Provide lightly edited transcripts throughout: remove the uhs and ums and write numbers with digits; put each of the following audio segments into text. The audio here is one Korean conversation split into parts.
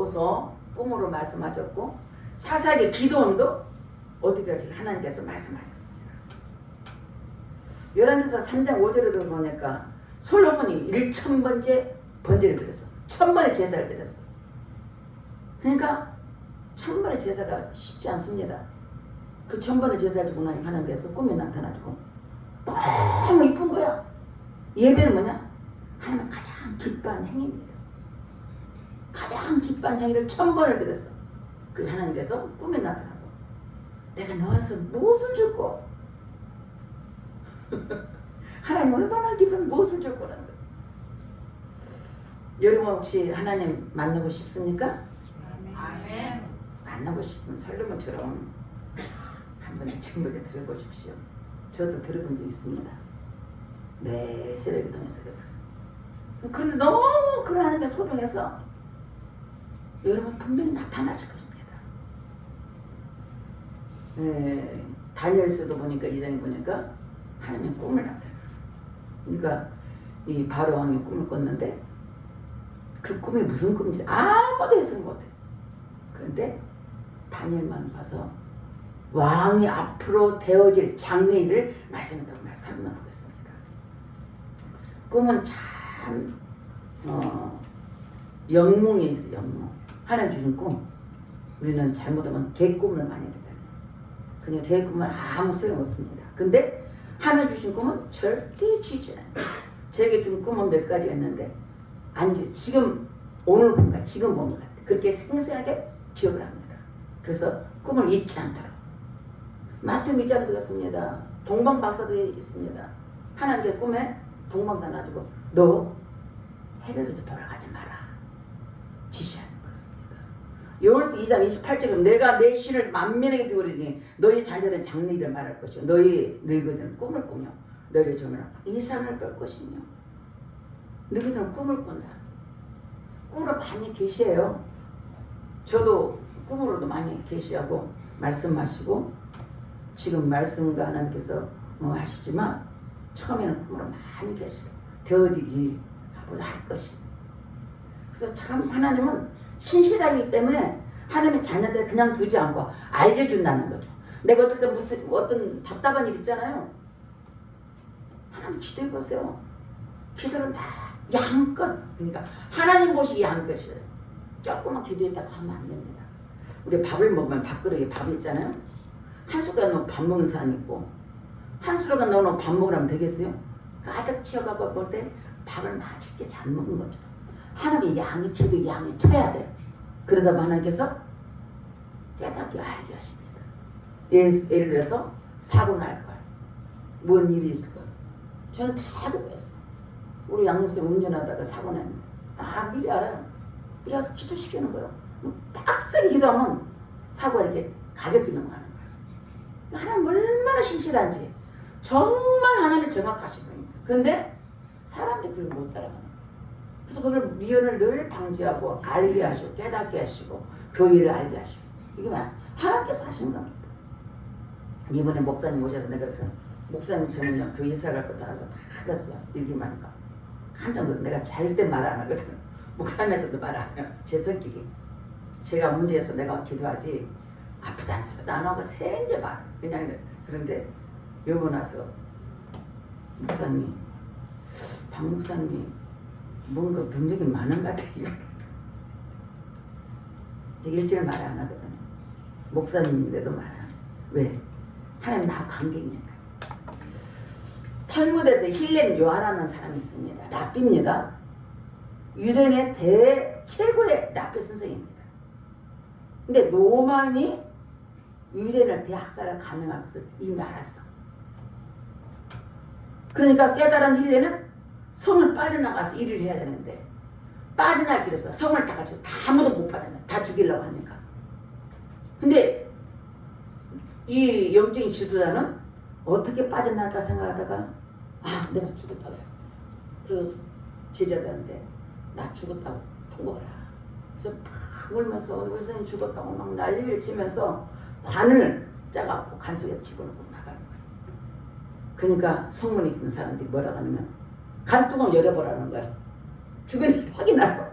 서 꿈으로 말씀하셨고 사사기 기도원도 어떻게 하지? 하나님께서 말씀하셨습니다. 열왕기서 3장 5절에 보니까 솔로몬이 1000번째 번제를 드렸어. 1000번의 제사를 드렸어. 그러니까 1000번의 제사가 쉽지 않습니다. 그 1000번의 제사를 주고 나니 하나님께서 꿈에 나타나지고 너무 이쁜 거야. 예배는 뭐냐? 하나님은 가장 기뻐하는 행위입니다. 가장 기뻐하는 행위를 1000번을 드렸어. 그 하나님께서 꿈에 나타나고 내가 너한테 무엇을 줄 거? 하나님 얼마나 기쁜 무엇을 줄 거라는 거야. 여러분 혹시 하나님 만나고 싶습니까? 아멘. 만나고 싶으면 솔로몬처럼 한번 지금부터 들어보십시오. 저도 들어본 적 있습니다. 매일 새벽 기도에서 들어봤어요. 그런데 너무 그 하나님의 소중해서 여러분 분명히 나타나실 것입니다. 다니엘서도 보니까 2장에 보니까 하나님의 꿈을 나타나. 그러니까 이 바로 왕이 꿈을 꿨는데 그 꿈이 무슨 꿈인지 아무도 해석 못해. 그런데 다니엘만 봐서 왕이 앞으로 되어질 장래일을 말씀했다고 설명하고 있습니다. 꿈은 참 영몽이 있어요. 영몽. 하나님 주신 꿈. 우리는 잘못하면 개꿈을 많이 듣잖아요. 그냥 제 꿈은 아무 소용없습니다. 근데 하나님 주신 꿈은 절대 지지 않아요. 제게 준 꿈은 몇 가지였는데 지금 오늘 본가 지금 본 것 같아요. 그렇게 생생하게 기억을 합니다. 그래서 꿈을 잊지 않도록. 마트 미자도 들었습니다. 동방박사도 있습니다. 하나님께 꿈에 동방사 놔두고 너 헤로드로 돌아가지 마라 지시하는 것입니다. 요한서 2장 28절에 내가 내 신을 만민에게 주리니 너희 자녀는 장래일을 말할 것이요 너희 늙은이는 꿈을 꾸며 너희 젊은이는 이 산을 뺄 것이며 너희들은 꿈을 꾼다. 꿈으로 많이 계시해요. 저도 꿈으로도 많이 계시하고 말씀하시고 지금 말씀과 하나님께서 하시지만 처음에는 꿈으로 많이 계시고 되어지기 하고 할 것입니다. 그래서 참 하나님은 신실하기 때문에 하나님의 자녀들 그냥 두지 않고 알려준다는 거죠. 내가 어떤 답답한 일 있잖아요. 하나님 기도해 보세요. 기도는 다 양껏, 그러니까 하나님 보시기 양껏이에요. 조금만 기도했다고 하면 안 됩니다. 우리 밥을 먹으면 밥그릇에 밥이 있잖아요. 한 숟가락 넣어 밥 먹는 사람이 있고 한 숟가락 넣어 밥 먹으라면 되겠어요? 가득 채워갖고 볼 때 밥을 맛있게 잘 먹은 거죠. 하나님의 양이 기도 양이 쳐야 돼요. 그러다 하나님께서 깨닫게 알게 하십니다. 예를 들어서 사고 날 걸, 뭔 일이 있을 걸. 저는 다 그랬어요. 우리 양육생 운전하다가 사고 나면 다 미리 알아요. 그래서 기도시키는 거예요. 빡세게 기도하면 사고가 이렇게 가볍게 넘어가는 거예요. 하나님 얼마나 신실한지 정말 하나님이 정확하신 분입니다. 그런데 사람들이 그걸 못 따라가는 거예요. 그래서 그걸 미연을 늘 방지하고 알게 하시고 깨닫게 하시고 교리를 알게 하시고 이게 뭐야? 하나님께서 하신 겁니다. 이번에 목사님 오셔서 내가 그랬어요. 목사님 저는요 교회 이사 갈 것도 알고 다 알았어요. 일기만 하니까 깜짝 놀랐어요. 내가 절대 말 안 하거든. 목사님한테도 말 안 해요. 제 성격이. 제가 문제해서 내가 기도하지 아프다는 소리도 안 하고 생제 말 그냥. 그런데 요거 나서 목사님이 박 목사님이 뭔가 능력이 많은 것 같아요. 제가 일주일 말 안 하거든요. 목사님인데도 말 안 해요. 왜? 하나님 나하고 관계니까. 탈무드에서 힐렘 요한이라는 사람이 있습니다. 랍비입니다. 유대인의 최고의 랍비 선생입니다. 근데 로마니 유대인을 대학살을 감행할 것을 이미 알았어. 그러니까 깨달은 힐레는 성을 빠져나가서 일을 해야 되는데 빠져나갈 길이 없어. 성을 다 가지고 다 아무도 못 빠져나. 다 죽이려고 하니까. 근데 이 영적인 지도자는 어떻게 빠져나갈까 생각하다가 내가 죽었다고요. 그래서 제자들한테 나 죽었다고 통곡을 하라. 그래서 막 울면서 우리 선생님 죽었다고 막 난리를 치면서 관을 짜갖고 관 속에 집어넣고 나가는 거예요. 그러니까 성문에 있는 사람들이 뭐라고 하냐면 간뚜껑을 열어보라는 거야. 죽은 확인하라고.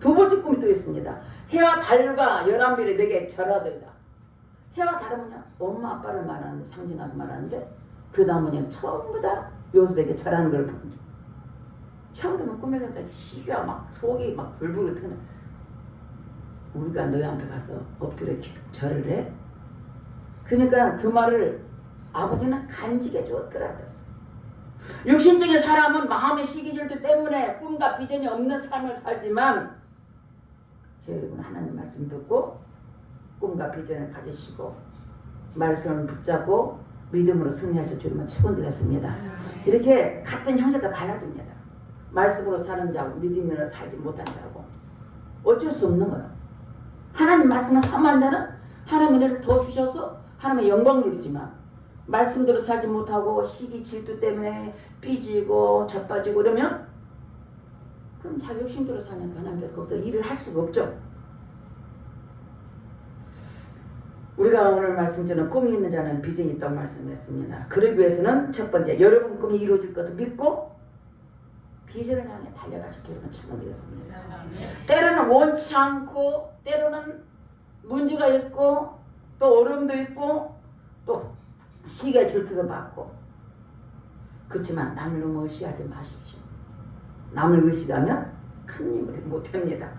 두 번째 꿈이 또 있습니다. 해와 달과 11별이 내게 절하더이다. 해와 달은 뭐냐? 엄마 아빠를 말하는 상징하는 말하는데 그 다음은 전부 다 요셉에게 절하는 걸 봅니다. 형들은 꿈에 보니까 시가 막 속이 막 불불 뜨는 우리가 너희 앞에 가서 엎드려 절을 해? 그러니까 그 말을 아버지는 간직해 줬더라 그랬어. 육신적인 사람은 마음의 시기질투 때문에 꿈과 비전이 없는 삶을 살지만 저 여러분 하나님 말씀 듣고 꿈과 비전을 가지시고 말씀을 붙잡고 믿음으로 승리하실 줄만 축원드렸습니다. 이렇게 같은 형제가 갈라집니다. 말씀으로 사는 자하고 믿음으로 살지 못한 자하고 어쩔 수 없는 거예요. 하나님 말씀을 삼한 자는 하나님의 은혜를 더 주셔서 하나님의 영광을 누리지만 말씀대로 살지 못하고 시기 질투 때문에 삐지고 자빠지고 그러면 그럼 자기 욕심대로 사니까 하나님께서 거기서 일을 할 수가 없죠. 우리가 오늘 말씀처럼 꿈이 있는 자는 비전이 있다고 말씀했습니다. 그러기 위해서는 첫 번째 여러분 꿈이 이루어질 것을 믿고 비전을 향해 달려가실 여러분 축원드리겠습니다. 때로는 원치 않고 때로는 문제가 있고 또 어려움도 있고 또 시기의 질투도 받고 그렇지만 남을 너무 의식하지 마십시오. 남을 의식하면 큰 일을 못합니다.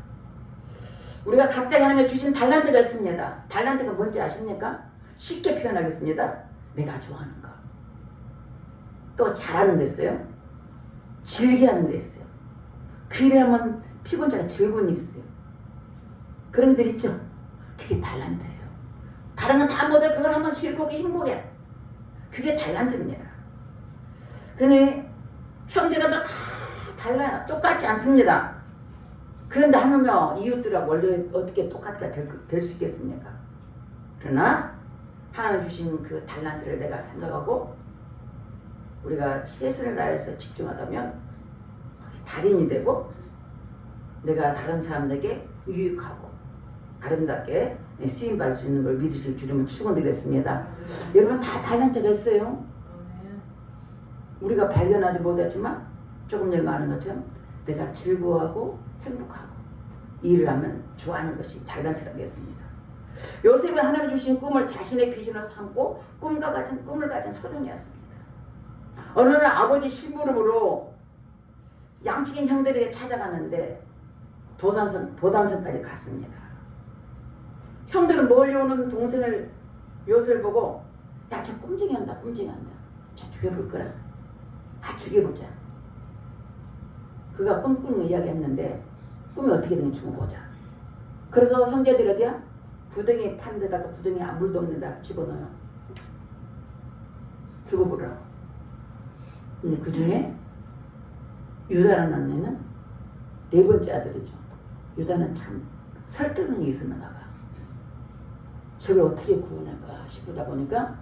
우리가 각자 하나님의 주신 달란트가 있습니다. 달란트가 뭔지 아십니까? 쉽게 표현하겠습니다. 내가 좋아하는 거. 또 잘하는 거 있어요. 즐겨하는 거 있어요. 그 일을 하면 피곤자가 즐거운 일이 있어요. 그런 것들 있죠. 그게 달란트예요. 다른 건 다 못해. 그걸 하면 싫고 행복해. 그게 달란트입니다. 그러니 형제가 또 다 달라요. 똑같지 않습니다. 그런데 하물며 이웃들하고 원래 어떻게 똑같게 될 수 있겠습니까? 그러나 하나님 주신 그 달란트를 내가 생각하고 우리가 최선을 다해서 집중하다면 달인이 되고 내가 다른 사람들에게 유익하고 아름답게 쓰임받을 수 있는 걸 믿으실 줄이면 축원드리겠습니다. 여러분 다 달란트가 있어요. 우리가 발견하지 못했지만 조금 전에 말한 것처럼 내가 즐거워하고 행복하고 일을 하면 좋아하는 것이 달란트라고 했습니다. 요셉은 하나님 주신 꿈을 자신의 비전으로 삼고 꿈을 가진 소년이었습니다. 어느 날 아버지 심부름으로 양치긴 형들에게 찾아가는데 도단성까지 갔습니다. 형들은 몰려오는 동생을 요셉을 보고 야, 저 꼼쟁이 한다. 저 죽여볼 거라. 죽여보자. 그가 꿈꾸는 이야기 했는데 꿈이 어떻게 되는지 보자. 그래서 형제들에게 구덩이 판 데다가 구덩이에 물도 없는 데다가 집어넣어요. 죽어보라고. 근데 그 중에 유다라는 애는 네 번째 아들이죠. 유다는 참 설득력이 있었는가 봐. 저걸 어떻게 구원할까 싶다 보니까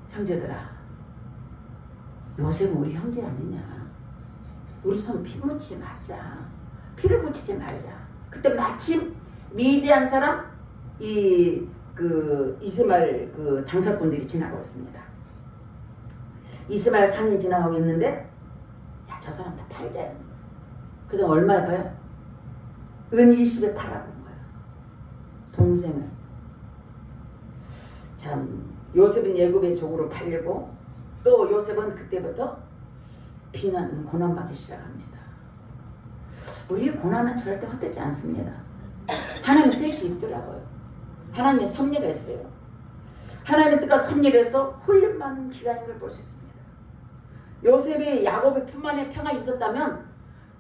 형제들아, 요셉은 우리 형제 아니냐. 우리 손 피 묻지 말자. 피를 붙이지 말자. 그때 마침 미디안 사람 이스마엘 그 장사꾼들이 지나가고 있습니다. 이스마엘 상인이 지나가고 있는데 야, 저 사람 다 팔자는 거야. 그래서 얼마에 봐요? 은 20에 팔아본 거야. 동생을. 참 요셉은 예굽의 족으로 팔리고 또 요셉은 그때부터 비난, 고난받기 시작합니다. 우리의 고난은 절대 헛되지 않습니다. 하나님의 뜻이 있더라고요. 하나님의 섭리가 있어요. 하나님의 뜻과 섭리에서 훈련받는 기간인 걸 볼 수 있습니다. 요셉이 야곱의 평안이 있었다면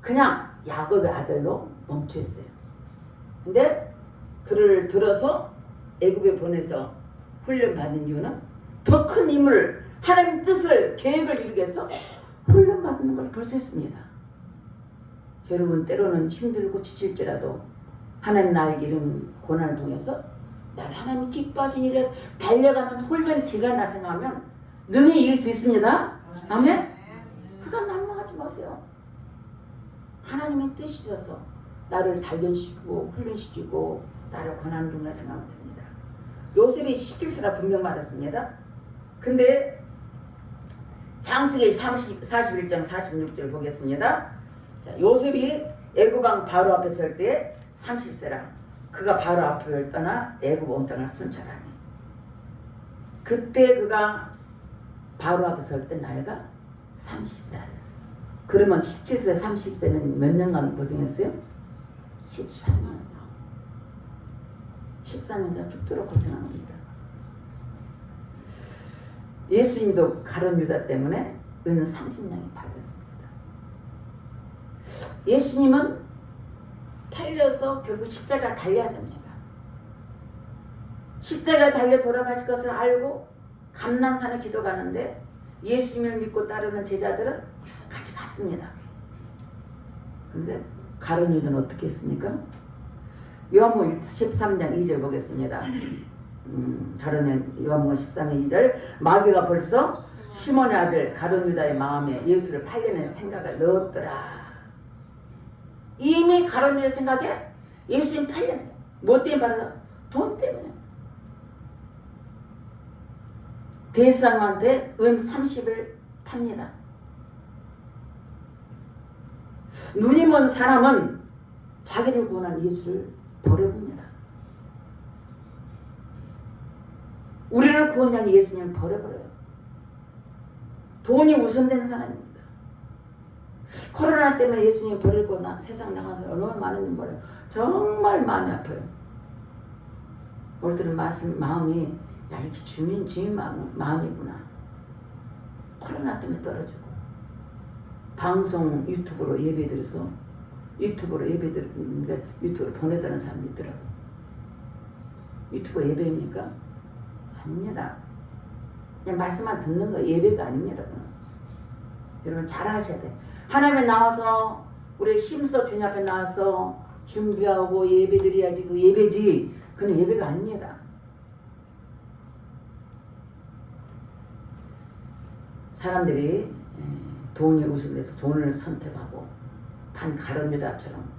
그냥 야곱의 아들로 멈춰 있어요. 근데 그를 들어서 애굽에 보내서 훈련받는 이유는 더 큰 힘을 하나님의 뜻을 계획을 이루기 위해서 훈련받는 걸 볼 수 있습니다. 여러분 때로는 힘들고 지칠지라도 하나님 나에게 이런 고난을 통해서 날 하나님 기뻐하신 일에 달려가는 훈련 기간이라 생각하면 능히 이길 수 있습니다. 아멘? 그건 난망하지 마세요. 하나님의 뜻이셔서 나를 단련시키고 훈련시키고 나를 권하는 중이라 생각하면 됩니다. 요셉이 17세라 분명 말했습니다. 근데 창세기 41장 46절 보겠습니다. 자, 요셉이 애굽왕 바로 앞에 설 때 30세라. 그가 바로 앞을 떠나 애굽 온 땅을 순찰하니. 그때 그가 바로 앞에 설 때 나이가 30세였어요. 그러면 17세 30세면 몇 년간 고생했어요? 14년. 14년 죽도록 고생한 겁니다. 예수님도 가룟 유다 때문에 은 30년이 팔렸습니다. 예수님은 팔려서 결국 십자가 달려야 됩니다. 십자가 달려 돌아가실 것을 알고 감난산에 기도 가는데 예수님을 믿고 따르는 제자들은 같이 갔습니다. 그런데 가룟 유다는 어떻게 했습니까? 요한복음 13장 2절 보겠습니다. 요한복음 13장 2절 마귀가 벌써 시몬의 아들 가룟 유다의 마음에 예수를 팔려는 생각을 넣었더라. 이미 가룟 유다의 생각에 예수님 팔렸어요. 뭐 때문에 팔았어? 돈 때문에. 대상한테 은 30을 탑니다. 눈이 먼 사람은 자기를 구원한 예수를 버려봅니다. 우리를 구원한 예수님을 버려버려요. 돈이 우선되는 사람입니다. 코로나 때문에 예수님 버리고 세상 나간 사람 얼마나 많은지 몰라요. 정말 마음이 아파요. 올 때는 마음이 야 이게 주민 마음이구나. 코로나 때문에 떨어지고 방송 유튜브로 예배드려서 유튜브로 예배드리는데 유튜브로 보내드리는 사람이 있더라고. 유튜브 예배입니까? 아닙니다. 그냥 말씀만 듣는 거 예배가 아닙니다. 여러분 잘 하셔야 돼. 하나님에 나와서 우리 힘써 주님 앞에 나와서 준비하고 예배드려야지 그 예배지. 그건 예배가 아닙니다. 사람들이 돈이 우선돼서 돈을 선택하고 단 가룟 유다처럼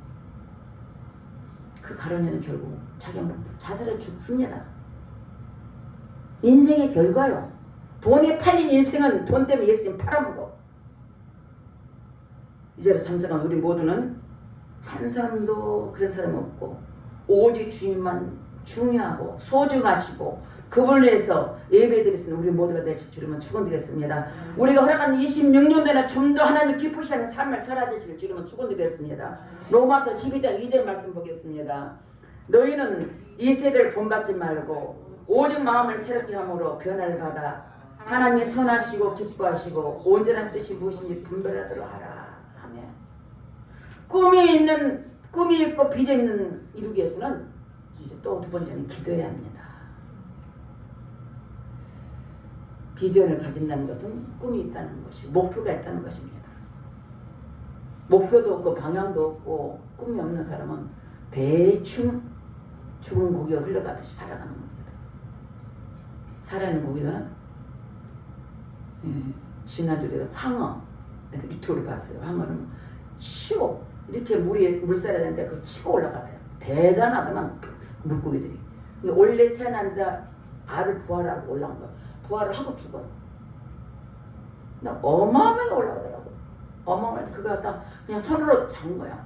그 가룟 유다는 결국 자기 자살해 죽습니다. 인생의 결과요. 돈에 팔린 인생은 돈 때문에 예수님 팔아먹어. 이제로 참석한 우리 모두는 한 사람도 그런 사람 없고 오직 주님만 중요하고 소중하시고 그분을 위해서 예배드리는 우리 모두가 되실 주님은 축원드리겠습니다. 우리가 허락한 26년대나 좀 더 하나님 기쁘시는 삶을 살아되실 주님은 축원드리겠습니다. 로마서 12장 2절 말씀 보겠습니다. 너희는 이 세대를 본받지 말고 오직 마음을 새롭게 함으로 변화를 받아 하나님이 선하시고 기뻐하시고 온전한 뜻이 무엇인지 분별하도록 하라. 아멘. 꿈이 있고 비전 있는 이루기 위해서는 이제 또 두 번째는 기도해야 합니다. 비전을 가진다는 것은 꿈이 있다는 것이 목표가 있다는 것입니다. 목표도 없고 방향도 없고 꿈이 없는 사람은 대충 죽은 고기가 흘러가듯이 살아가는 겁니다. 살아있는 고기는 지난주에 황어 내가 유튜브를 봤어요. 황어는 치고 이렇게 물살이 되는데 그 치고 올라가세요. 대단하다만 물고기들이. 원래 태어난 자 알을 부활하고 올라온 거야. 부활을 하고 죽어요. 어마어마하게 올라가더라고. 어마어마하게 그거 갖다 그냥 손으로 잡은 거야.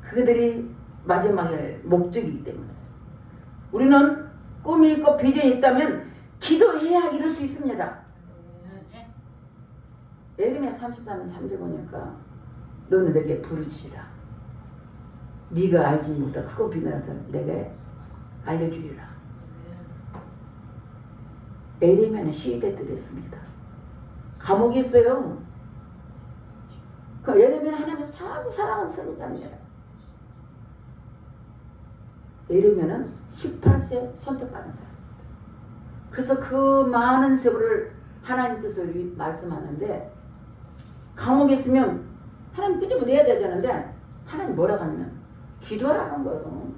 그들이 마지막에 목적이기 때문에. 우리는 꿈이 있고 비전이 있다면 기도해야 이룰 수 있습니다. 예레미야 33년 3절 보니까 너는 내게 부르지라. 네가 알지 못한 크고 비밀한 사람 내게 알려주리라. 예레미야는 시대 드렸습니다. 감옥에 있어요. 그 예레미야는 하나님의 참 사랑하는 선지자입니다. 예레미야는 18세 선택받은 사람. 그래서 그 많은 세월을 하나님 뜻을 말씀하는데 감옥에 있으면 하나님 끄집어내야 되는데 하나님 뭐라고 하냐면 기도하라는 거예요.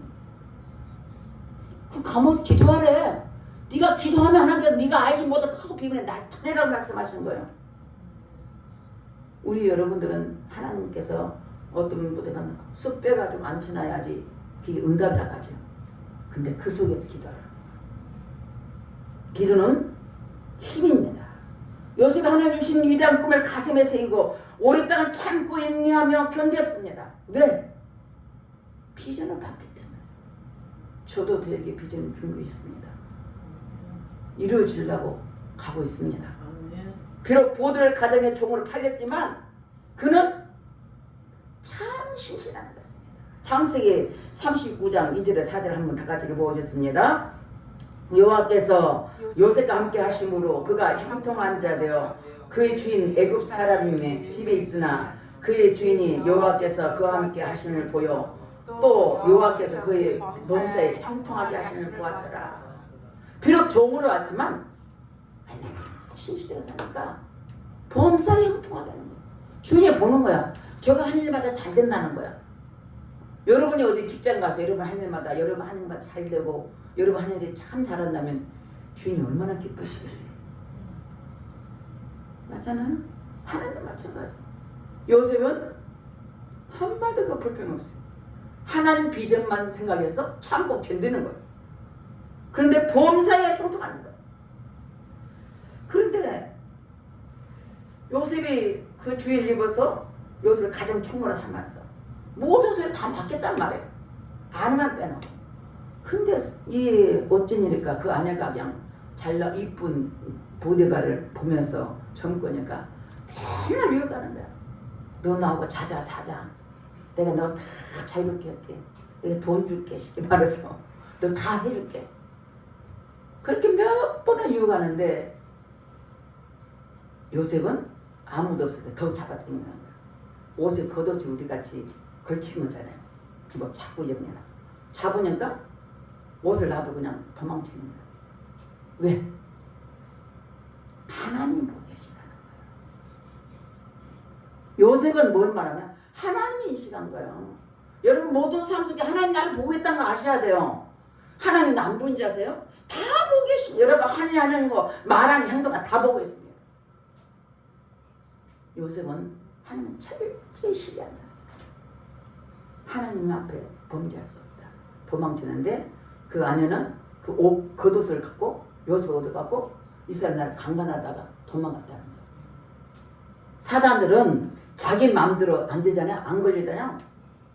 그 감옥에서 기도하래. 네가 기도하면 하나님 네가 알지 못한 크고 비밀에 나타내라고 말씀하시는 거예요. 우리 여러분들은 하나님께서 어떤 분들은 쑥 빼가지고 앉혀놔야지 그게 응답이라고 하죠. 근데 그 속에서 기도하라. 기도는 힘입니다. 요셉이 하나님 주신 위대한 꿈을 가슴에 새기고 오랫동안 참고 인내하며 견뎠습니다. 왜? 비전을 받기 때문에. 저도 저에게 비전을 준 거 있습니다. 이루어지려고 가고 있습니다. 비록 보드를 가정의 종으로 팔렸지만 그는 참 신실한 자였습니다. 창세기 39장 2절에 4절 한번 다 같이 읽어보겠습니다. 여호와께서 요셉과 함께 하심으로 그가 형통한 자 되어 그의 주인 애굽 사람의 집에 있으나 그의 주인이 여호와께서 그와 함께 하심을 보여 또 여호와께서 그의 범사에 형통하게 하심을 보았더라. 비록 종으로 왔지만 신실하게 사니까 범사에 형통하게 하는 거야. 주인이 보는 거야. 저가 하는 일마다 잘 된다는 거야. 여러분이 어디 직장 가서 여러분 하는 일마다 여러분 하는 일마다 잘 되고 여러분 하는 일이 참 잘한다면 주인이 얼마나 기쁘시겠어요. 맞잖아요. 하나님 마찬가지. 요셉은 한마디도 불평 없어요. 하나님 비전만 생각해서 참고 견디는 거예요. 그런데 범사에 형통하는 거예요. 그런데 요셉이 그 주의를 입어서 요셉을 가장 총무로 삼았어. 모든 소리 다 맡겠단 말이에요. 아내만 빼놓고. 근데 이 어쩐 일일까 그 아내가 그냥 잘나 이쁜 보디발을 보면서 젊거니까 맨날 유혹하는 거야. 너 나하고 자자. 내가 너 다 자유롭게 할게. 내가 돈 줄게. 쉽게 말해서 너 다 해줄게. 그렇게 몇 번을 유혹하는데 요셉은 아무도 없을 때 더 잡아당기는 거야. 옷을 걷어주 우리같이 걸치는 거잖아요. 뭐 자꾸 정리나 잡으니까 옷을 놔두고 그냥 도망치는 거야. 왜? 하나님 보고 계시다는 거예요. 요셉은 뭘 말하냐? 하나님이 인식한 거예요. 여러분 모든 삶 속에 하나님 나를 보고 있다는 거 아셔야 돼요. 하나님 안 보는지 아세요? 다 보고 계십니다. 여러분 하는 거 말하는 행동을 다 보고 있습니다. 요셉은 하나님 철저히 신뢰한 사람. 하나님 앞에 범죄할 수 없다. 도망치는데 그 아내는 그 옷 겉옷을 갖고 요셉 옷을 갖고 이스라엘 나라를 강간하다가 도망갔다는 거예요. 사단들은 자기 마음대로 안 되잖아요. 안 걸리잖아요.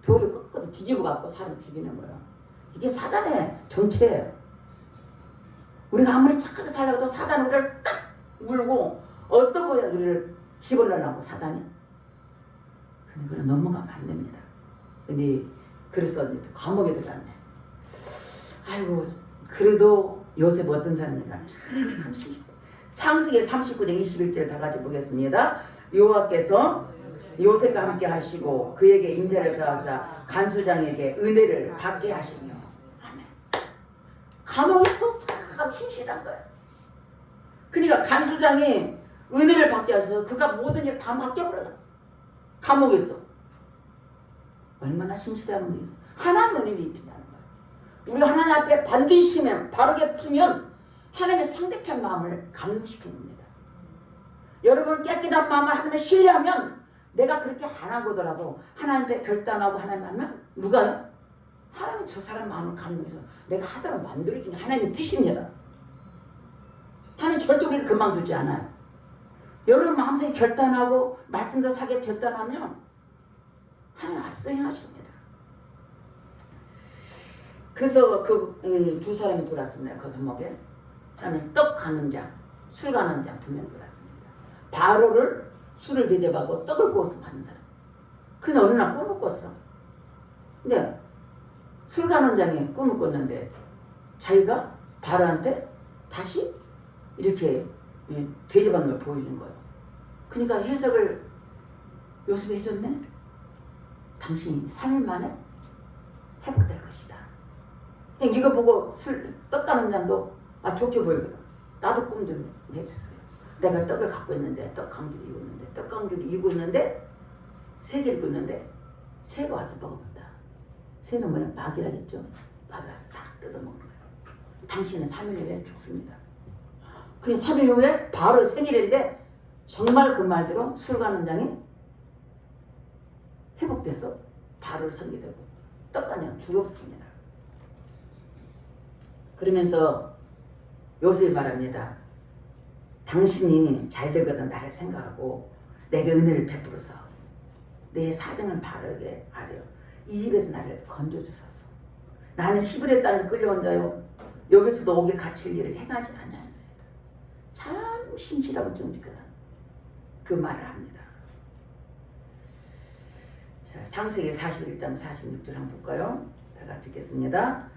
돌을 끝까지 뒤집어 갖고 사람 죽이는 거예요. 이게 사단의 정체예요. 우리가 아무리 착하게 살려도 사단은 우리를 딱 물고 어떤 거야 우리를 집어넣으려고 사단이. 근데 그냥 넘어가면 안 됩니다. 근데 그래서 이제 감옥에 들어갔네. 아이고 그래도 요셉 어떤 사람인가. 창세기 39장 21절 다 같이 보겠습니다. 여호와께서 요셉과 함께 하시고 그에게 인자를 더하사 간수장에게 은혜를 받게 하시며. 아멘. 감옥에서 참 신실한 거예요. 그러니까 간수장이 은혜를 받게 하셔서 그가 모든 일을 다 맡겨버려요. 감옥에서. 얼마나 신실하면 되겠어. 하나님 은혜를 입힌다는 거예요. 우리가 하나님 앞에 반드시 서면 바르게 서면 하나님의 상대편 마음을 감동시키는 겁니다. 여러분 깨끗한 마음을 하나님을 신뢰하면 내가 그렇게 안 하고더라도 하나님 앞에 결단하고 하나님 하면 누가요? 하나님이 저 사람 마음을 감동해서 내가 하도록 만들어주는 하나님의 뜻입니다. 하나님 절대 우리를 그만두지 않아요. 여러분 마음속에 결단하고 말씀대로 살게 결단하면 하나님 앞서 행하십니다. 그래서 그 두 사람이 돌았습니다. 그 감옥에 하나님 떡 가는 자, 술 가는 자 두 명 돌았습니다. 바로를 술을 대접하고 떡을 구워서 받는 사람. 근데 어느 날 꿈을 꿨어. 근데 술 가는 장이 꿈을 꿨는데 자기가 바로한테 다시 이렇게 대접하는 걸 보여주는 거예요. 그러니까 해석을 요셉이 해줬네. 당신이 3일 만에 회복될 것이다. 그냥 이거 보고 떡 가는 장도 좋게 보이거든. 나도 꿈 좀 해줬어요. 내가 떡을 갖고 있는데 떡강주를 익었는데 떡강주를 익었는데 3개를 굽는데 새가 와서 먹어본다. 새는 뭐냐? 마귀라겠죠. 마귀 와서 딱 뜯어먹는 거예요. 당신은 3일 후에 죽습니다. 그 3일 후에 바로 생일인데 정말 그 말대로 술 가는 장이 회복돼서 바로 선기되고 떡간장 죽었습니다. 그러면서 요셉이 말합니다. 당신이 잘 되거든 나를 생각하고 내게 은혜를 베풀어서 내 사정을 바르게 하려 이 집에서 나를 건져주소서. 나는 시브레 땅에 끌려온 자요 여기서도 옥에 갇힐 일을 행하지 않냐는 참 심실하고 정직한 그 말을 합니다. 자, 창세기 41장 46절 한번 볼까요? 다 같이 읽겠습니다.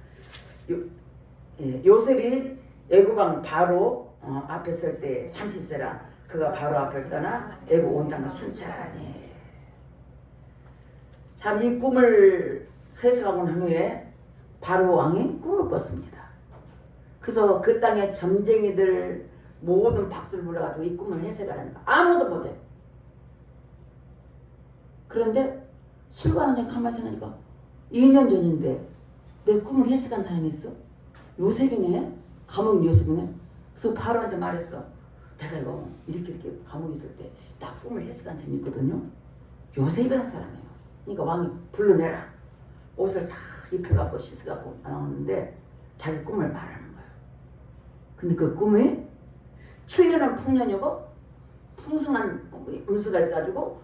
요셉이 애굽왕 바로 앞에 설 때 30세라 그가 바로 앞을 떠나 애굽 온 땅을 순찰하니. 참 이 꿈을 세수하고 난 후에 바로 왕이 꿈을 꿨습니다. 그래서 그 땅의 점쟁이들 모든 박수를 불러가지고 이 꿈을 해석하라니까 아무도 못해. 그런데 술관원에 가만히 생각하니까 2년 전인데 내 꿈을 해석한 사람이 있어? 요셉이네? 감옥 요셉이네? 그래서 바로한테 말했어. 내가 이거 이렇게 감옥에 있을 때 나 꿈을 해석한 사람이 있거든요. 요셉이라는 사람이에요. 그러니까 왕이 불러내라. 옷을 다 입혀갖고 씻어갖고 나왔는데 자기 꿈을 말하는 거야. 근데 그 꿈이 7년은 풍년이고 풍성한 운수가 있어가지고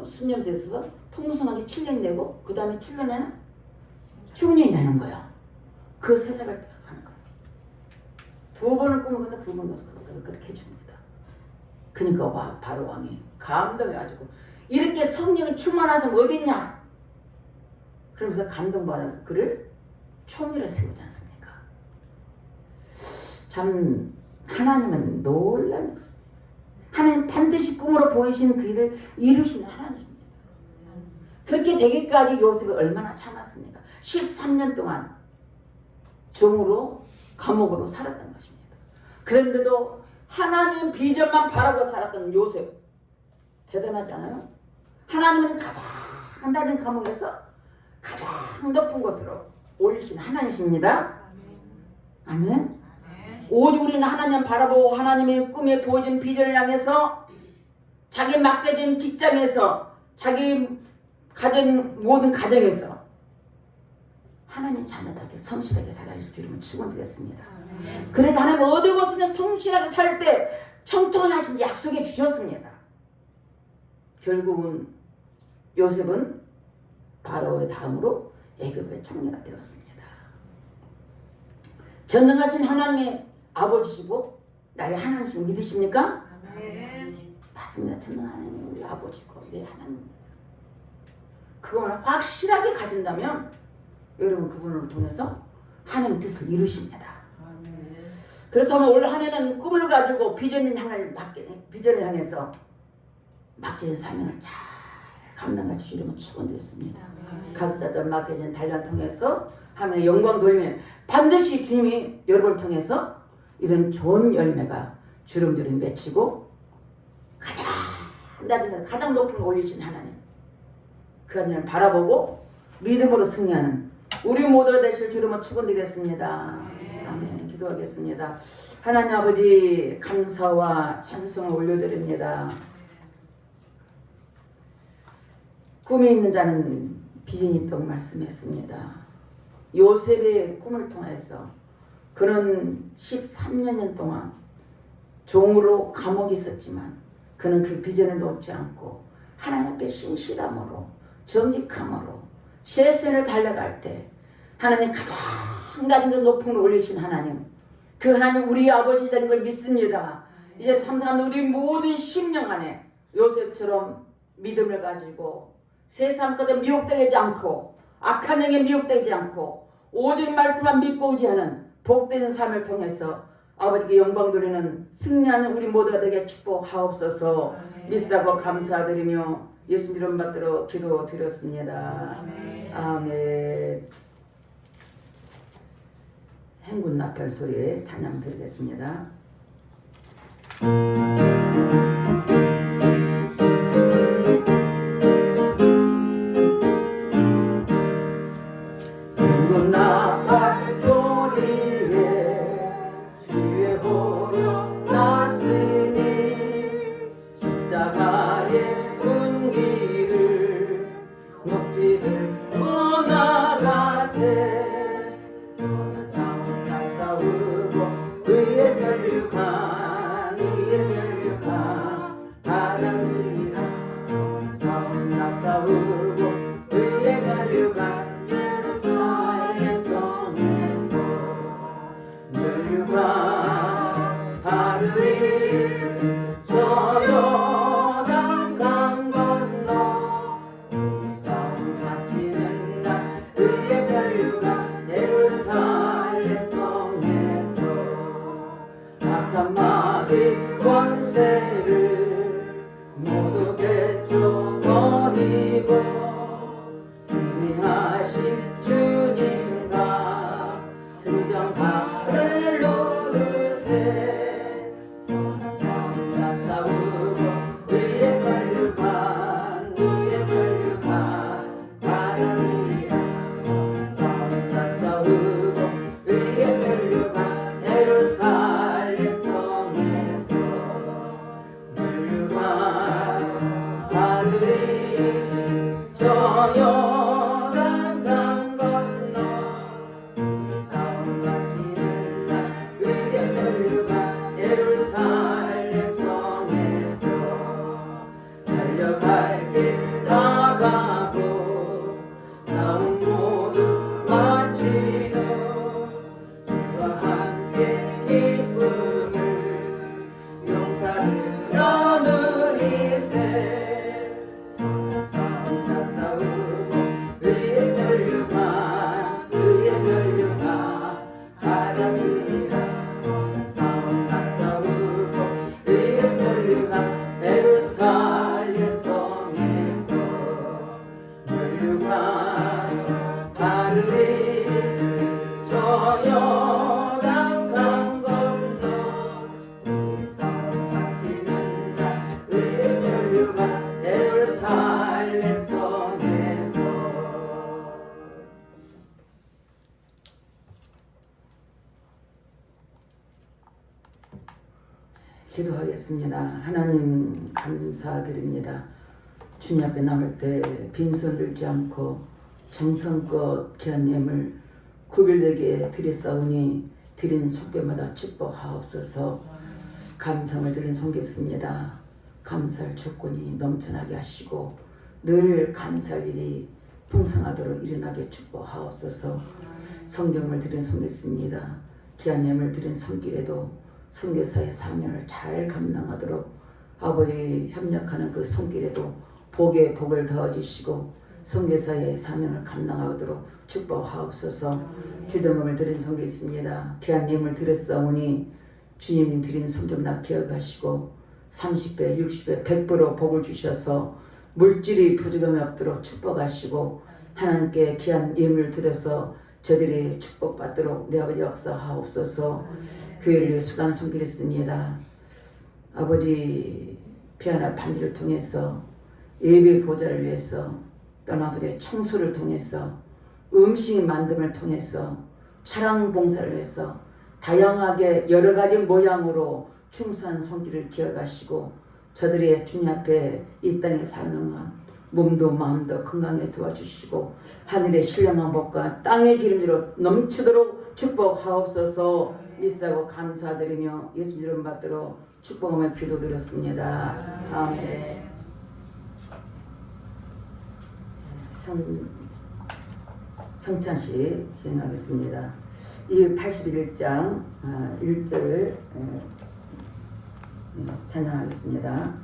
순념수에 있어서 풍성하게 7년이 되고 그 다음에 7년에는 중년이 되는 거야. 그 세상을 딱 하는 거야. 2번을 꿈을 꿨는데 2번 가서 그 세상을 그렇게 해줍니다. 그러니까 바로 왕이 감동해가지고 이렇게 성령이 충만한 사람 어디 있냐? 그러면서 감동받아서 그를 총리로 세우지 않습니까? 참 하나님은 놀라운 역사. 하나님 반드시 꿈으로 보이신 그 일을 이루시는 하나님입니다. 그렇게 되기까지 요셉이 얼마나 참았습니까? 13년 동안 종으로 감옥으로 살았던 것입니다. 그런데도 하나님 비전만 바라고 살았던 요셉 대단하지 않아요? 하나님은 가장 낮은 감옥에서 가장 높은 곳으로 올리신 하나님이십니다. 아멘. 오직 우리는 하나님 바라보고 하나님의 꿈에 보여진 비전을 향해서 자기 맡겨진 직장에서 자기 가진 모든 가정에서 하나님 자녀답게 성실하게 살아야 할 줄임을 축원드렸습니다. 그래도 하나님 어디 곳에서 성실하게 살 때 청통하신 약속해 주셨습니다. 결국은 요셉은 바로의 다음으로 애굽의 총리가 되었습니다. 전능하신 하나님의 아버지시고 나의 하나님이신 믿으십니까? 아멘. 맞습니다. 전능한 하나님은 우리 아버지고 내 하나님. 그걸 확실하게 가진다면 여러분 그분을 통해서 하나님의 뜻을 이루십니다. 아멘. 그렇다면 올 한 해는 꿈을 가지고 비전을 향해서 맡겨진 사명을 잘 감당해 주시려면 축원드렸습니다. 각자들 맡겨진 단련 통해서 하나님의 영광 돌리면 반드시 주님이 여러분을 통해서 이런 좋은 열매가 주렁주렁 맺히고 가장 낮은 가장 높은 올리신 하나님 그 하나님을 바라보고 믿음으로 승리하는 우리 모두가 되실 주름을 축원드리겠습니다. 아멘. 기도하겠습니다. 하나님 아버지 감사와 찬송을 올려드립니다. 꿈이 있는 자는 비전이 있다고 말씀했습니다. 요셉의 꿈을 통해서 그는 13년 동안 종으로 감옥에 있었지만 그는 그 비전을 놓지 않고 하나님 앞에 신실함으로 정직함으로 최선을 달려갈 때 하나님 가장 낮은 높은 곳 올리신 하나님 그 하나님 우리 아버지이신 걸 믿습니다. 이제 참사는 우리 모든 심령 안에 요셉처럼 믿음을 가지고 세상 것에 미혹되지 않고 악한 영에 미혹되지 않고 오직 말씀만 믿고 의지하는 복된 삶을 통해서 아버지께 영광 돌리는 승리하는 우리 모두가 되게 축복하옵소서. 믿사고 감사드리며 예수님 이름 받들어 기도드렸습니다. 아멘. 행군 나팔 소리에 찬양 드리겠습니다. 행군 나팔 소리에 주의 보혈 났으니 십자가의 군기를 높이 들고 나가세. 선한 싸움 다 싸우고 의의 혈육한 이의 기도하겠습니다. 하나님 감사드립니다. 주님 앞에 나올 때 빈손 들지 않고 정성껏 귀한 예물 구별되게 드렸사오니 드린 손길마다 축복하옵소서. 감상을 드린 손겠습니다. 감사할 조건이 넘쳐나게 하시고 늘 감사할 일이 풍성하도록 일어나게 축복하옵소서. 성경을 드린 손겠습니다. 귀한 예물 드린 손길에도 선교사의 사명을 잘 감당하도록 아버지 협력하는 그 손길에도 복에 복을 더해주시고 선교사의 사명을 감당하도록 축복하옵소서. 주정금을 드린 손겠습니다. 귀한 예물 드렸사오니 주님 드린 손경락 기억하시고 30배, 60배, 100배로 복을 주셔서 물질이 부족함이 없도록 축복하시고 하나님께 귀한 예물을 드려서 저들이 축복받도록 내 아버지 역사하옵소서. 교회를 위해 수간 손길했습니다. 아버지 피아나 반지를 통해서 예배 보좌를 위해서 또는 아버지의 청소를 통해서 음식 만듦을 통해서 차량 봉사를 위해서 다양하게 여러 가지 모양으로 충성한 손길을 기억하시고 저들의 주님 앞에 이 땅에 사는 동안 몸도 마음도 건강에 도와주시고 하늘의 신령한 복과 땅의 기름으로 넘치도록 축복하옵소서. 믿사고 감사드리며 예수 이름 받도록 축복하며 기도드렸습니다. 아멘. 성찬식 진행하겠습니다. 이 81장 1절 찬양하겠습니다.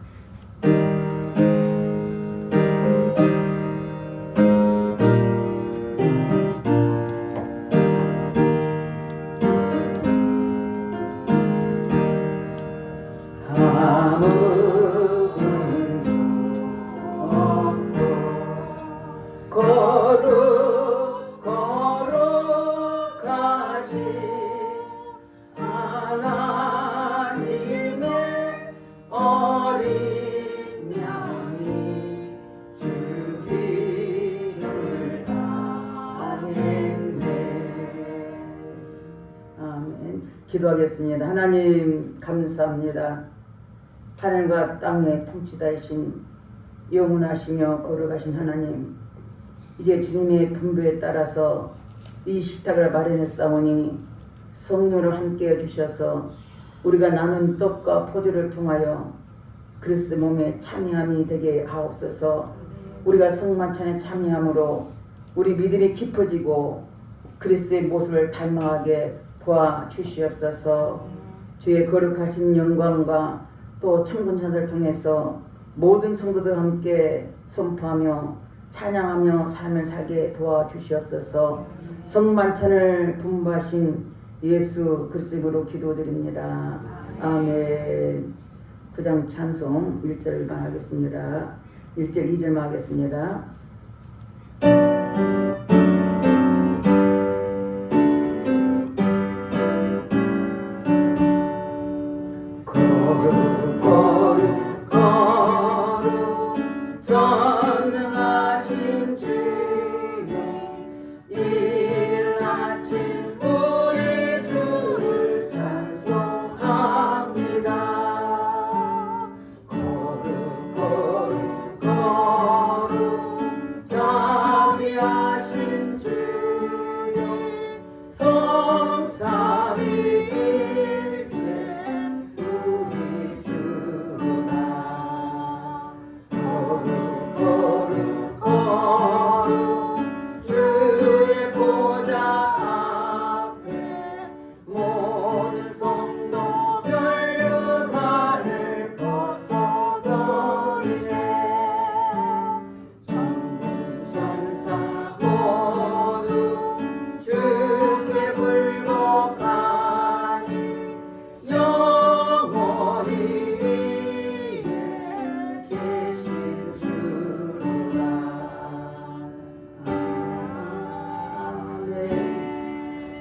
기도하겠습니다. 하나님 감사합니다. 하늘과 땅의 통치자이신 영원하시며 거룩하신 하나님, 이제 주님의 분부에 따라서 이 식탁을 마련했사오니 성령을 함께 해주셔서 우리가 나눈 떡과 포도를 통하여 그리스도 몸에 참여함이 되게 하옵소서. 우리가 성만찬에 참여함으로 우리 믿음이 깊어지고 그리스도의 모습을 닮아가게 도와주시옵소서. 주의 거룩하신 영광과 또 천군천사를 통해서 모든 성도들 함께 선포하며 찬양하며 삶을 살게 도와주시옵소서. 성만찬을 분부하신 예수 그리스도로 기도드립니다. 아멘. 9장 찬송 1절만 하겠습니다. 1절 2절만 하겠습니다.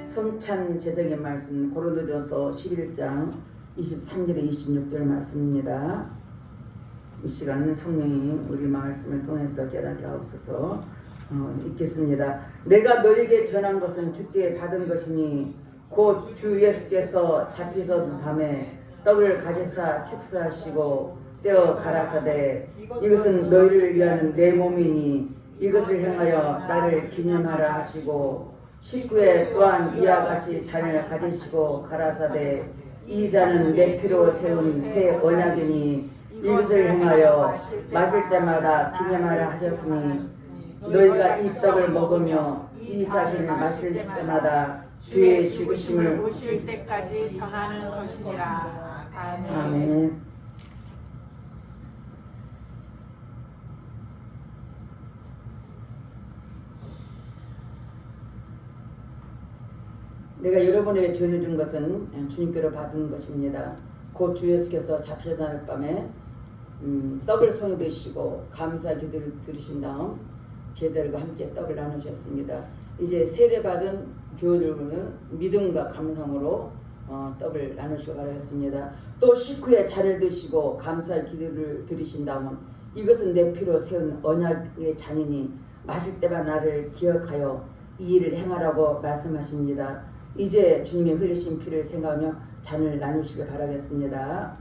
성찬 제정의 말씀 고린도전서 11장 23절에 26절 말씀입니다. 이 시간은 성령이 우리 말씀을 통해서 깨닫게 하옵소서. 읽겠습니다. 내가 너에게 전한 것은 주께 받은 것이니 곧 주 예수께서 잡히던 밤에 떡을 가지사 축사하시고 떼어 가라사대 이것은 너희를 위하는 내 몸이니 이것을 행하여 나를 기념하라 하시고 19에 또한 이와 같이 잔을 가지시고 가라사대 이 잔은 내 피로 세운 새 언약이니 이것을 행하여 마실 때마다 기념하라 하셨으니 너희가 이 떡을 먹으며 이 잔을 마실 때마다 주의 죽으심을 오실 때까지 전하는 것이니라. 아멘. 아멘. 내가 여러분에게 전해 준 것은 주님께로 받은 것입니다. 곧 주 예수께서 잡혀날 밤에 떡을 손에 드시고 감사 기도를 드리신 다음 제자들과 함께 떡을 나누셨습니다. 이제 세례받은 교우들은 믿음과 감상으로 떡을 나누시기 바라겠습니다. 또 식후에 잔을 드시고 감사 기도를 드리신 다음은 이것은 내 피로 세운 언약의 잔이니 마실 때만 나를 기억하여 이 일을 행하라고 말씀하십니다. 이제 주님의 흘리신 피를 생각하며 잔을 나누시길 바라겠습니다.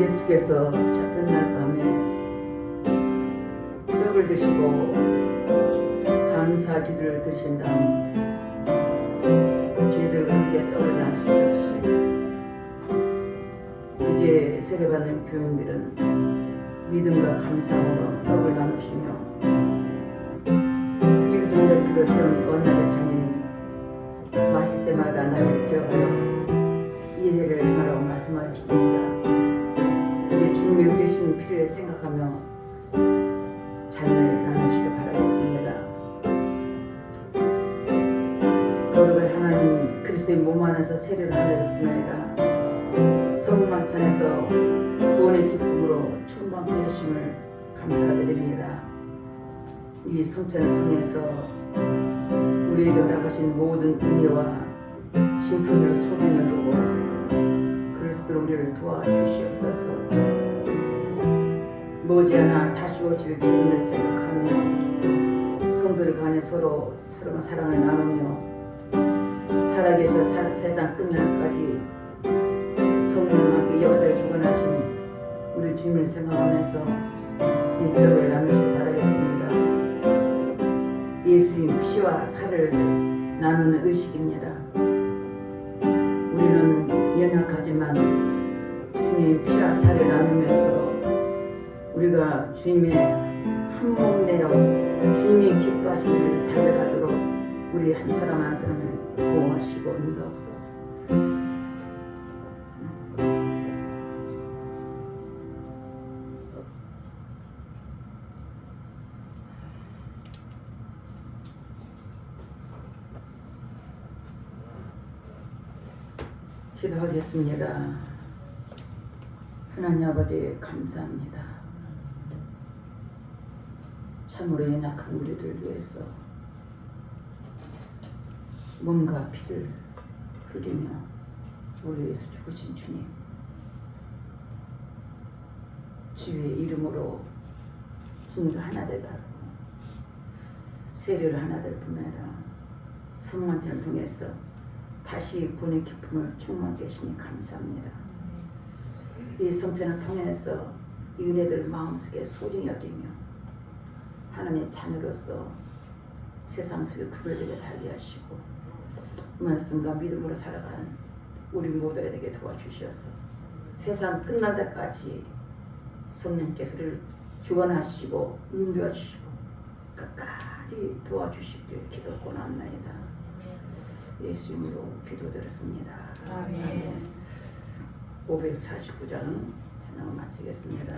예수께서 잡혔날 밤에 떡을 드시고 감사 기도를 드리신 다음 저희들과 함께 떡을 나누셨듯이 이제 세례받는 교인들은 믿음과 감사함으로 떡을 나누시며 이것은 내 피로 세운 언약의 잔이니 마실 때마다 나를 기억하여 이해를 행하라고 말씀하셨습니다. 주님의 흘리신 피를 생각하며 잔을 나누시길 바라겠습니다. 거룩한 하나님 그리스도의 몸 안에서 세례를 하는 뿐 아니라 성만찬에서 구원의 기쁨으로 충만케 하심을 감사드립니다. 이 성찬을 통해서 우리에게 허락하신 모든 은혜와 징표들을 소중히 여기고 그리스도로 우리를 도와주시옵소서. 머지않아 다시 오실 주님을 생각하며 성도들 간에 서로가 사랑을 나누며 살아계셔 세상 끝날까지 성령과 함께 역사를 주관하신 우리 주님을 생각하면서 이 떡을 나누시기 바라겠습니다. 예수님 피와 살을 나누는 의식입니다. 우리는 연약하지만 주님 피와 살을 나누면서 우리가 주님의 한 몸 되어 주님이 기뻐하시는 일을 달려가도록 우리 한 사람 한 사람을 보호하시고 인도하옵소서. 기도하겠습니다. 하나님 아버지 감사합니다. 참으로 연약한 우리들 위해서 몸과 피를 흘리며 우리 위해서 죽으신 주님, 주의 이름으로 주님과 하나 되게 하고 세례를 하나 될 뿐만 아니라 성만찬을 통해서 다시 구원의 기쁨을 충만케 하시니 감사합니다. 이 성찬을 통해서 이 은혜들을 마음속에 소중히 여기며 하나님의 자녀로서 세상 속에 구별되게 살게 하시고 말씀과 믿음으로 살아가는 우리 모두가 되게 도와주셔서 세상 끝날 때까지 성령께서 우리를 주관하시고 인도해 주시고 끝까지 도와주시길 기도하옵나이다. 예수 이름으로 기도드렸습니다. 아멘. 549장 찬양을 마치겠습니다.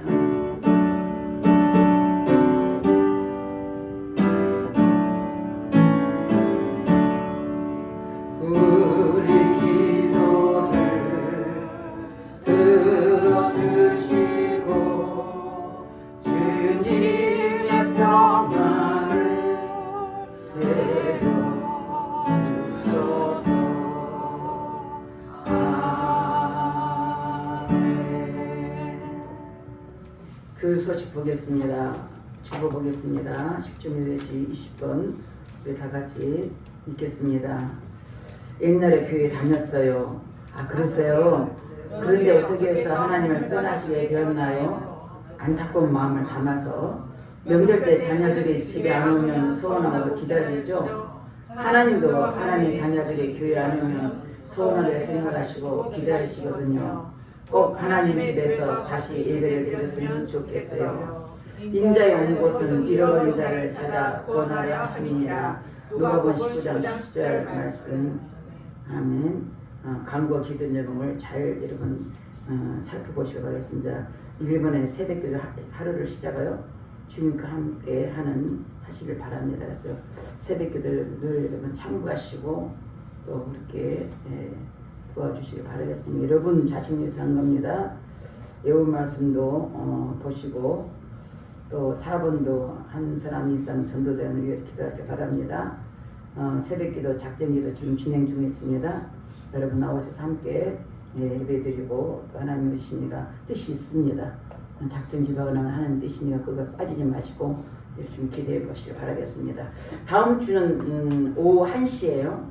우리 기도를 들어주시고 주님의 평안을 내려주소서. 아멘. 그 소식 보겠습니다. 적어보겠습니다. 10점이 20번 우리 다 같이 읽겠습니다. 옛날에 교회 다녔어요. 아, 그러세요? 그런데 어떻게 해서 하나님을 떠나시게 되었나요? 안타까운 마음을 담아서 명절 때 자녀들이 집에 안 오면 서운하고 기다리죠. 하나님도 하나님 자녀들이 교회 안 오면 서운하게 생각하시고 기다리시거든요. 꼭 하나님 집에서 다시 예배를 드렸으면 좋겠어요. 인자의 온 곳은 잃어버린 자를 찾아 구원하려 하심이니라. 누가복음 19장 10절 말씀. 아멘. 간구 기도 내용을 잘 여러분 살펴보시기 바라겠습니다. 1번에 새벽기도 하루를 시작하여 주님과 함께 하시길 바랍니다. 그래서 새벽기도를 늘 여러분 참고하시고 또 그렇게 도와주시기 바라겠습니다. 여러분 자신이 산 겁니다. 외운 말씀도 보시고 또 4번도 한 사람 이상 전도자를 위해서 기도하길 바랍니다. 새벽기도 작전기도 지금 진행 중에 있습니다. 여러분 나오셔서 함께 예배드리고 또 하나님 주시니까 뜻이 있습니다. 작전기도가 나면 하나님 뜻이니까 그거 빠지지 마시고 열심히 기도해 보시길 바라겠습니다. 다음 주는 오후 1시에요.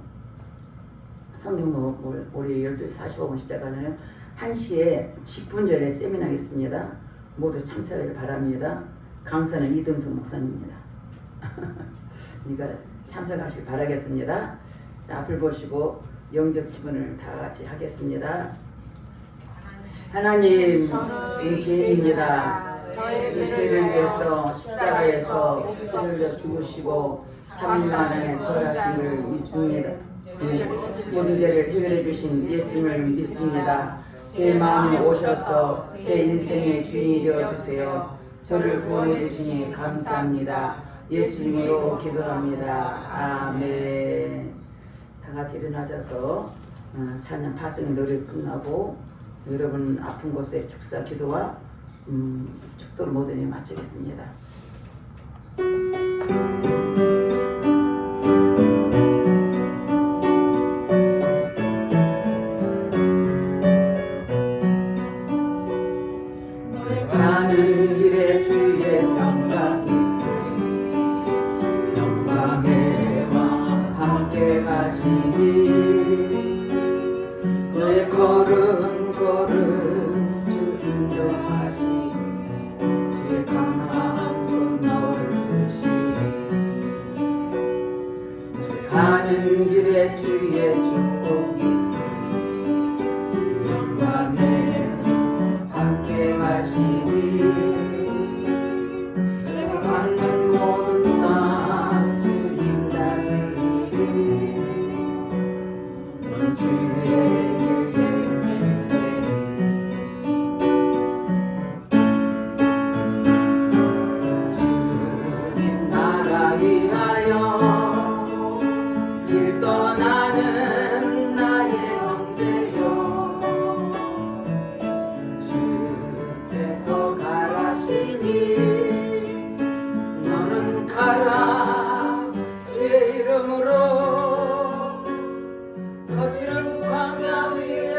성경 우리 12시 45분 시작하네요. 1시에 직분절에 세미나가 있습니다. 모두 참석하길 바랍니다. 강사는 이등성 목사님입니다. 그러니까 참석하시길 바라겠습니다. 자, 앞을 보시고 영접 기분을 다 같이 하겠습니다. 하나님, 죄인입니다. 죄를 위해서 십자가에서 피 흘려 죽으시고 3일 만에 부활하심을 믿습니다. 모든 죄를 해결해 주신 예수님을 믿습니다. 제 마음에 오셔서 제 인생의 주인이 되어 주세요. 저를 구원해 주시니 감사합니다. 예수님으로 기도합니다. 아멘. 다 같이 일어나셔서 찬양 파송의 노래 끝나고 여러분 아픈 곳에 축사 기도와 축도를 모두 마치겠습니다. 가는 길에 주의 평강이 있으니 영광의 왕 함께 가시니 내 걸음 주 인정하시니 주의 강한 손 너를 드시니 가는 길에 주의 축복이 있으니 영광의 함께 가시니 받는 모든 땅 주님 다스리니 주의 주님 나라 위하여 길 떠나는 나의 형제여 주께서 가라시니 너는 가라 주의 이름으로 거칠은 광야 위에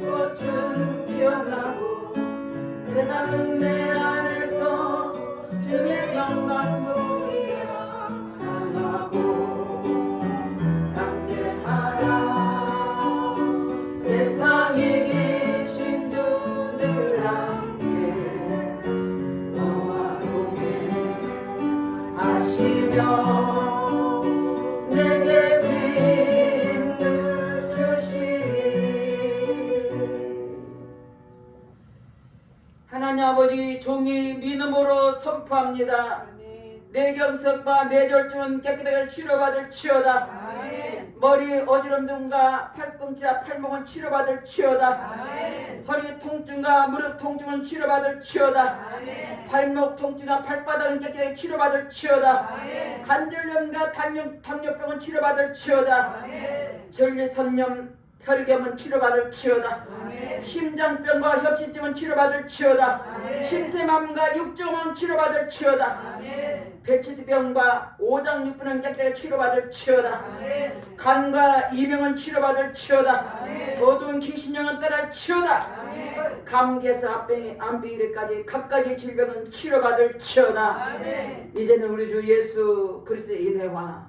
꽃은 피어나고 세상은 내 안에서 주의 영광 보리라 하나고 함께하라 세상에 계신 주들 함께 너와 동행하시며 내게 힘을 주시리. 하나님 아버지 종이 믿음으로 선포합니다. 내 경석과 내 절주는 깨끗하게 치료받을 치요다. 머리 어지럼증과 팔꿈치와 팔목은 치료받을 치요다. 허리 통증과 무릎 통증은 치료받을 치요다. 발목 통증과 발바닥은 깨끗하게 치료받을 치요다. 관절염과 당뇨병은 치료받을 치요다. 전리선염 혈액염은 치료받을 치요다. 심장병과 협심증은 치료받을 치요다. 심세맘과 육정은 치료받을 치요다. 배치두병과 오장육부는 깨끗하게 치료받을 치요다. 간과 이명은 치료받을 치요다. 어두운 귀신령은 떠날 치요다. 감기에서 안비이래까지 각가지 질병은 치료받을 치요다. 이제는 우리 주 예수 그리스도의 은혜와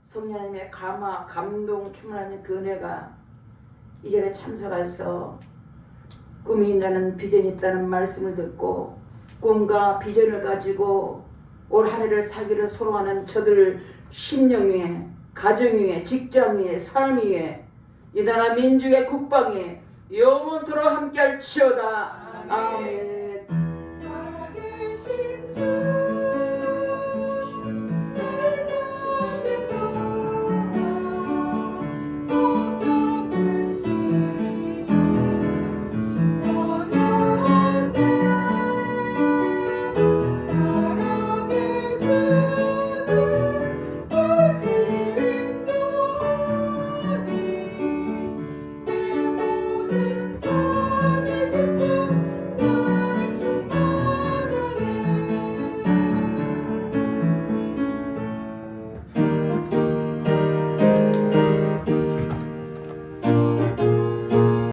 성령 하나님의 감화 감동 충만한 그 은혜가 이전에 참석해서 꿈이 있다는 비전이 있다는 말씀을 듣고 꿈과 비전을 가지고 올 한 해를 살기를 소망하는 저들 심령 위에 가정 위에 직장 위에 삶 위에 이 나라 민족의 국방 위에 영원토록 함께할 치요다. 아멘.